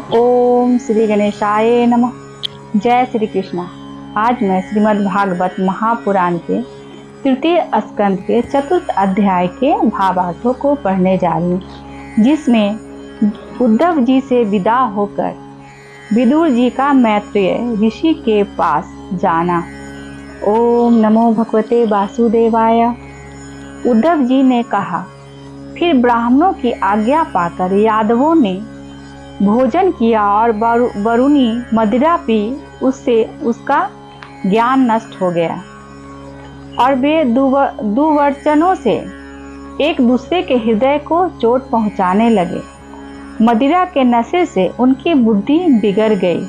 ओम श्री गणेशाय नमः। जय श्री कृष्णा। आज मैं श्रीमद् भागवत महापुराण के तृतीय स्कंद के चतुर्थ अध्याय के भावार्थों को पढ़ने जा रही हूँ, जिसमें उद्धव जी से विदा होकर विदुर जी का मैत्रेय ऋषि के पास जाना। ओम नमो भगवते वासुदेवाय। उद्धव जी ने कहा, फिर ब्राह्मणों की आज्ञा पाकर यादवों ने भोजन किया और वरुणी मदिरा पी। उससे उसका ज्ञान नष्ट हो गया और वे दुर्वचनों से एक दूसरे के हृदय को चोट पहुंचाने लगे। मदिरा के नशे से उनकी बुद्धि बिगड़ गई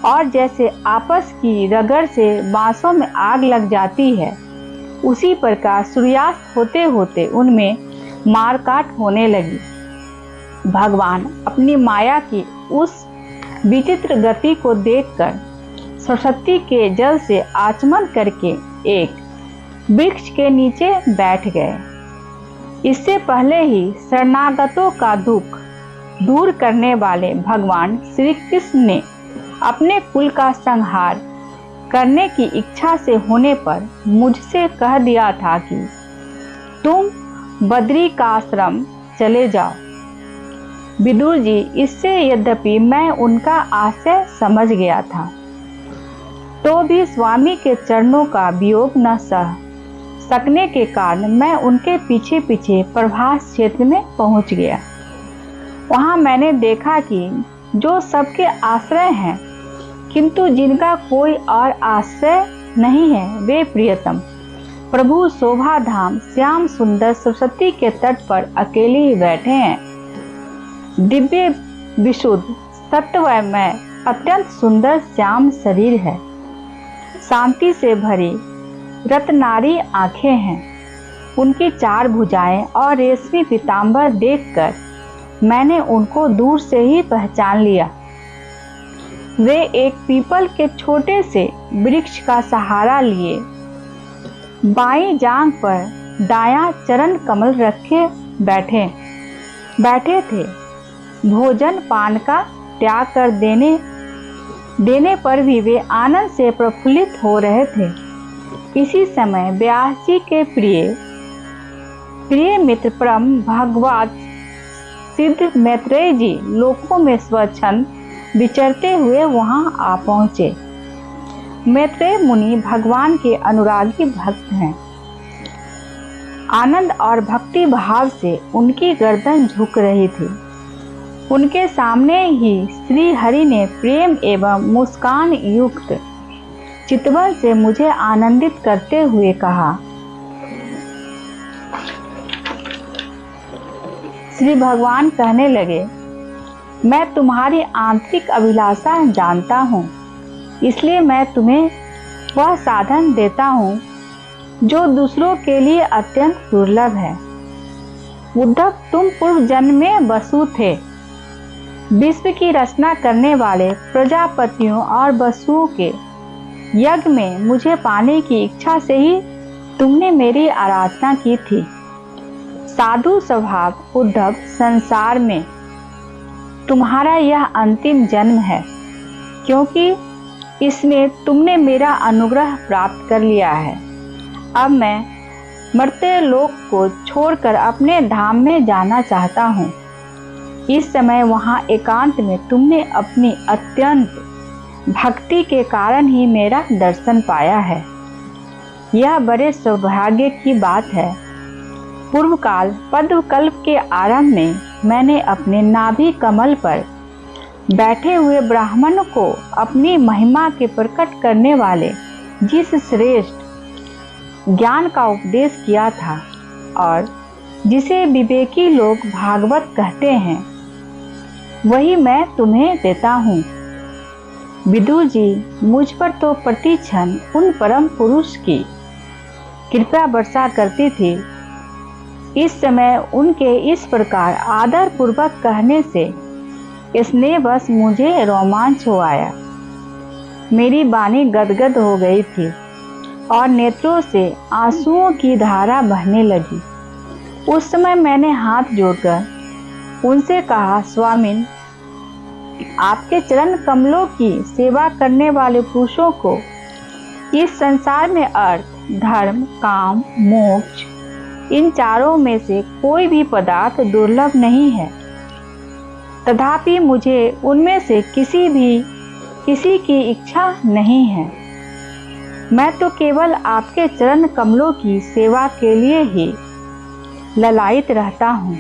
और जैसे आपस की रगड़ से बांसों में आग लग जाती है, उसी प्रकार सूर्यास्त होते होते उनमें मारकाट होने लगी। भगवान अपनी माया की उस विचित्र गति को देखकर सरस्वती के जल से आचमन करके एक वृक्ष के नीचे बैठ गए। इससे पहले ही शरणागतों का दुख दूर करने वाले भगवान श्री कृष्ण ने अपने कुल का संहार करने की इच्छा से होने पर मुझसे कह दिया था कि तुम बद्री का आश्रम चले जाओ। विदुर जी, इससे यद्यपि मैं उनका आशय समझ गया था, तो भी स्वामी के चरणों का वियोग न सह सकने के कारण मैं उनके पीछे पीछे प्रभास क्षेत्र में पहुंच गया। वहां मैंने देखा कि जो सबके आश्रय हैं, किंतु जिनका कोई और आश्रय नहीं है, वे प्रियतम प्रभु शोभा धाम श्याम सुंदर सरस्वती के तट पर अकेले ही बैठे हैं। दिव्य विशुद्ध सत्वमय अत्यंत सुंदर श्याम शरीर है, शांति से भरी रत्नारी आंखें हैं। उनकी चार भुजाएं और रेशमी पीतांबर देखकर मैंने उनको दूर से ही पहचान लिया। वे एक पीपल के छोटे से वृक्ष का सहारा लिए बाईं जांघ पर दायां चरण कमल रखे बैठे थे। भोजन पान का त्याग कर देने पर भी वे आनंद से प्रफुल्लित हो रहे थे। इसी समय व्यास जी के प्रिय मित्र परम भगवत सिद्ध मैत्रेय जी लोकों में स्वच्छंद विचरते हुए वहां आ पहुंचे। मैत्रेय मुनि भगवान के अनुरागी भक्त हैं। आनंद और भक्ति भाव से उनकी गर्दन झुक रही थी। उनके सामने ही श्री हरि ने प्रेम एवं मुस्कान युक्त चितवन से मुझे आनंदित करते हुए कहा। श्री भगवान कहने लगे, मैं तुम्हारी आंतरिक अभिलाषा जानता हूँ, इसलिए मैं तुम्हें वह साधन देता हूँ जो दूसरों के लिए अत्यंत दुर्लभ है। उद्धव, तुम पूर्व जन्म में वसु थे। विश्व की रचना करने वाले प्रजापतियों और वसुओं के यज्ञ में मुझे पाने की इच्छा से ही तुमने मेरी आराधना की थी। साधु स्वभाव उद्धव, संसार में तुम्हारा यह अंतिम जन्म है, क्योंकि इसमें तुमने मेरा अनुग्रह प्राप्त कर लिया है। अब मैं मर्त्य लोक को छोड़कर अपने धाम में जाना चाहता हूँ। इस समय वहाँ एकांत में तुमने अपनी अत्यंत भक्ति के कारण ही मेरा दर्शन पाया है। यह बड़े सौभाग्य की बात है। पूर्व काल पद्मकल्प के आरंभ में मैंने अपने नाभि कमल पर बैठे हुए ब्राह्मण को अपनी महिमा के प्रकट करने वाले जिस श्रेष्ठ ज्ञान का उपदेश किया था और जिसे विवेकी लोग भागवत कहते हैं, वही मैं तुम्हें देता हूँ। विदुर जी, मुझ पर तो प्रति क्षण उन परम पुरुष की कृपा वर्षा करती थी। इस समय उनके इस प्रकार आदर पूर्वक कहने से स्नेहवश मुझे रोमांच हो आया। मेरी वाणी गदगद हो गई थी और नेत्रों से आंसुओं की धारा बहने लगी। उस समय मैंने हाथ जोड़कर उनसे कहा, स्वामिन, आपके चरण कमलों की सेवा करने वाले पुरुषों को इस संसार में अर्थ, धर्म, काम, मोक्ष इन चारों में से कोई भी पदार्थ दुर्लभ नहीं है। तथापि मुझे उनमें से किसी की इच्छा नहीं है। मैं तो केवल आपके चरण कमलों की सेवा के लिए ही ललायित रहता हूँ।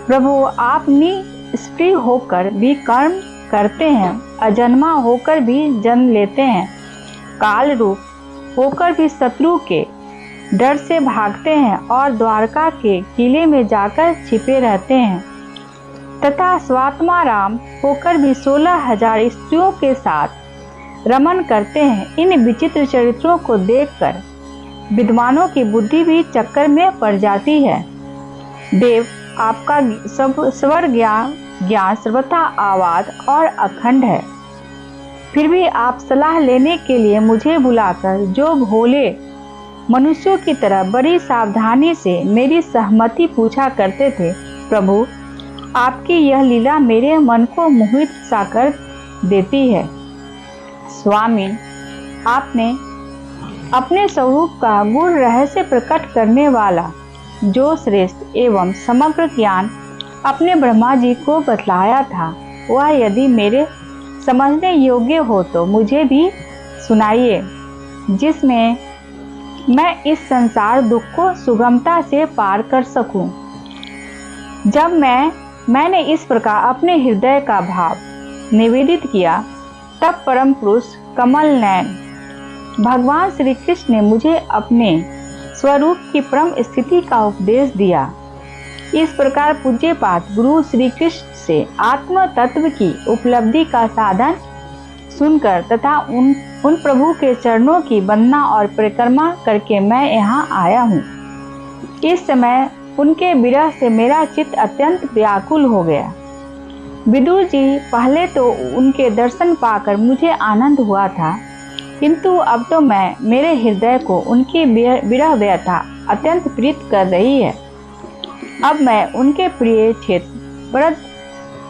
प्रभु, आप निष्क्रिय होकर भी कर्म करते हैं, अजन्मा होकर भी जन्म लेते हैं, काल रूप होकर भी शत्रु के डर से भागते हैं और द्वारका के किले में जाकर छिपे रहते हैं, तथा स्वात्मा राम होकर भी 16,000 स्त्रियों के साथ रमन करते हैं। इन विचित्र चरित्रों को देखकर विद्वानों की बुद्धि भी चक्कर में पड़ जाती है। देव, आपका स्वर ज्ञान सर्वथा आवाज और अखंड है। फिर भी आप सलाह लेने के लिए मुझे बुलाकर जो भोले मनुष्यों की तरह बड़ी सावधानी से मेरी सहमति पूछा करते थे, प्रभु, आपकी यह लीला मेरे मन को मोहित सा कर देती है। स्वामी, आपने अपने स्वरूप का गूढ़ रहस्य प्रकट करने वाला जो श्रेष्ठ एवं समग्र ज्ञान अपने ब्रह्मा जी को बतलाया था, वह यदि मेरे समझने योग्य हो तो मुझे भी सुनाइए, जिसमें मैं इस संसार दुख को सुगमता से पार कर सकूं। जब मैंने इस प्रकार अपने हृदय का भाव निवेदित किया, तब परम पुरुष कमल नयन भगवान श्री कृष्ण ने मुझे अपने स्वरूप की परम स्थिति का उपदेश दिया। इस प्रकार पूज्य पाठ गुरु श्री कृष्ण से आत्म तत्व की उपलब्धि का साधन सुनकर तथा उन प्रभु के चरणों की वंदना और परिक्रमा करके मैं यहाँ आया हूँ। इस समय उनके विरह से मेरा चित्त अत्यंत व्याकुल हो गया। विदुर जी, पहले तो उनके दर्शन पाकर मुझे आनंद हुआ था, किंतु अब तो मेरे हृदय को उनकी विरह व्यथा अत्यंत प्रीत कर रही है। अब मैं उनके प्रिय क्षेत्र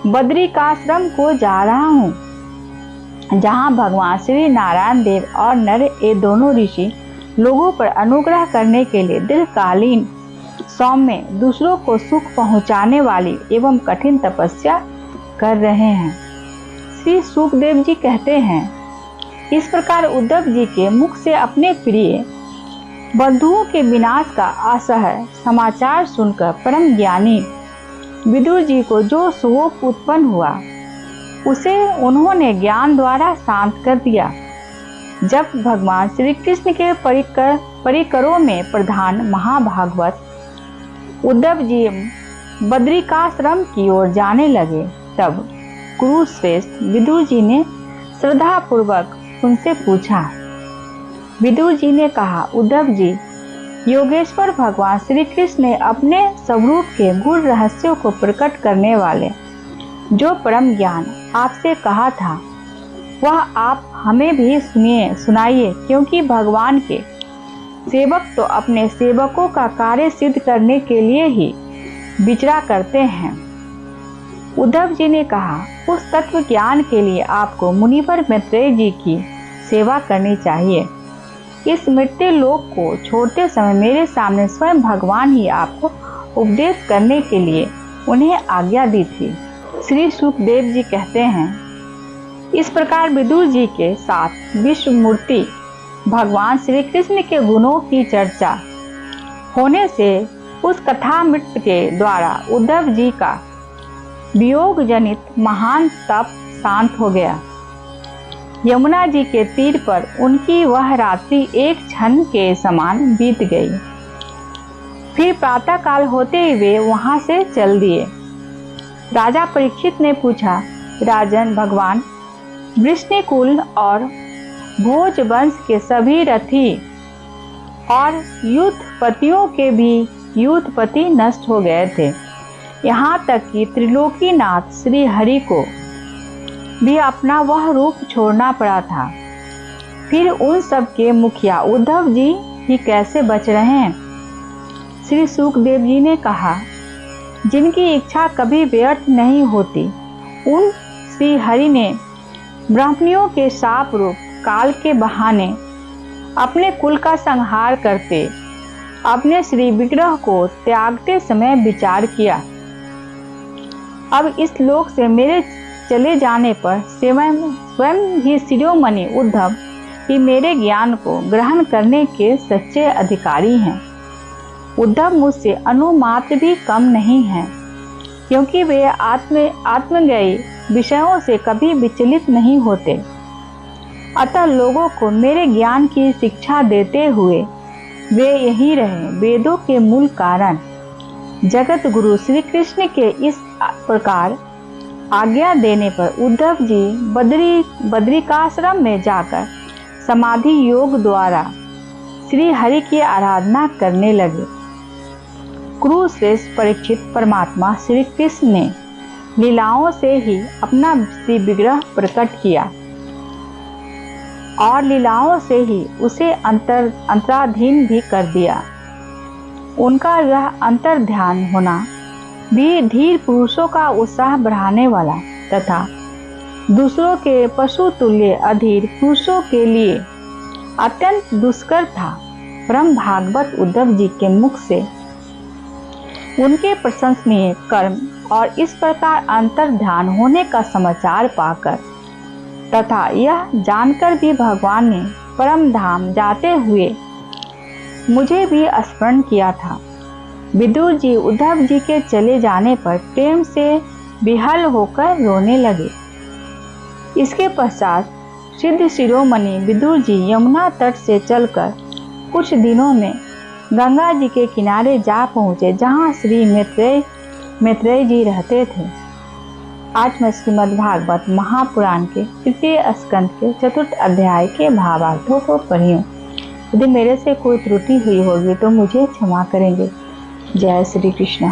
बद्रिकाश्रम को जा रहा हूँ, जहाँ भगवान श्री नारायण देव और नर ये दोनों ऋषि लोगों पर अनुग्रह करने के लिए दीर्घकालीन सौम्य दूसरों को सुख पहुँचाने वाली एवं कठिन तपस्या कर रहे हैं। श्री सुखदेव जी कहते हैं, इस प्रकार उद्धव जी के मुख से अपने प्रिय बंधुओं के विनाश का असह्य समाचार सुनकर परम ज्ञानी विदुर जी को जो शोक उत्पन्न हुआ, उसे उन्होंने ज्ञान द्वारा शांत कर दिया। जब भगवान श्री कृष्ण के परिकरों में प्रधान महाभागवत उद्धव जी बद्रिकाश्रम की ओर जाने लगे, तब कुरुश्रेष्ठ विदुर जी ने श्रद्धा पूर्वक उनसे पूछा। विदुर जी ने कहा, उद्धव जी, योगेश्वर भगवान श्री कृष्ण ने अपने स्वरूप के गूढ़ रहस्यों को प्रकट करने वाले जो परम ज्ञान आपसे कहा था, वह आप हमें भी सुनाइए, क्योंकि भगवान के सेवक तो अपने सेवकों का कार्य सिद्ध करने के लिए ही विचरा करते हैं। उद्धव जी ने कहा, उस तत्व ज्ञान के लिए आपको मुनिवर मैत्रेय जी की सेवा करनी चाहिए। इस मृत्यु लोक को छोड़ते समय मेरे सामने स्वयं भगवान ही आपको उपदेश करने के लिए उन्हें आज्ञा दी थी। श्री सुखदेव जी कहते हैं, इस प्रकार विदुर जी के साथ विश्व मूर्ति भगवान श्री कृष्ण के गुणों की चर्चा होने से उस कथामृत के द्वारा उद्धव जी का वियोग जनित महान तप शांत हो गया। यमुना जी के तीर पर उनकी वह रात्रि एक क्षण के समान बीत गई। फिर प्रातः काल होते ही वे वहां से चल दिए। राजा परीक्षित ने पूछा, राजन, भगवान वृष्णिकुल और भोज वंश के सभी रथी और युद्धपतियों के भी युद्धपति नष्ट हो गए थे। यहाँ तक कि त्रिलोकीनाथ श्री हरि को भी अपना वह रूप छोड़ना पड़ा था। फिर उन सब के मुखिया उद्धव जी ही कैसे बच रहे हैं? श्री सुखदेव जी ने कहा, जिनकी इच्छा कभी व्यर्थ नहीं होती, श्री हरि ने ब्राह्मणियों के शाप रूप काल के बहाने अपने कुल का संहार करते अपने श्री विग्रह को त्यागते समय विचार किया, अब इस लोक से मेरे चले जाने पर स्वयं ही शिरोमणि उद्धव ही मेरे ज्ञान को ग्रहण करने के सच्चे अधिकारी हैं। उद्धव मुझसे अनुमात्र भी कम नहीं हैं, क्योंकि वे आत्मज्ञायी विषयों से कभी विचलित नहीं होते। अतः लोगों को मेरे ज्ञान की शिक्षा देते हुए वे यही रहे वेदों के मूल कारण। जगत गुरु श्री कृष्ण के इस प्रकार आज्ञा देने पर उद्धव जी बद्रिकाश्रम में जाकर समाधि योग द्वारा श्री हरि की आराधना करने लगे। कुरुश्रेष्ठ परीक्षित परमात्मा श्री कृष्ण ने लीलाओं से ही अपना श्री विग्रह प्रकट किया और लीलाओं से ही उसे अंतराधीन भी कर दिया। उनका यह अंतर ध्यान होना भी धीर पुरुषों का उत्साह बढ़ाने वाला तथा दूसरों के पशु तुल्य अधीर पुरुषों के लिए अत्यंत दुष्कर था। परम भागवत उद्धव जी के मुख से उनके प्रशंसनीय कर्म और इस प्रकार अंतर ध्यान होने का समाचार पाकर तथा यह जानकर भी भगवान ने परम धाम जाते हुए मुझे भी स्मरण किया था। विदुर जी उद्धव जी के चले जाने पर प्रेम से विहल होकर रोने लगे। इसके पश्चात सिद्ध शिरोमणि विदुर जी यमुना तट से चलकर कुछ दिनों में गंगा जी के किनारे जा पहुँचे, जहाँ श्री मैत्रेय जी रहते थे। आज मैं श्रीमद्भागवत महापुराण के तृतीय स्कंद के चतुर्थ अध्याय के भावार्थों को पढ़ी हूँ। यदि मेरे से कोई त्रुटि हुई होगी तो मुझे क्षमा करेंगे। जय श्री कृष्ण।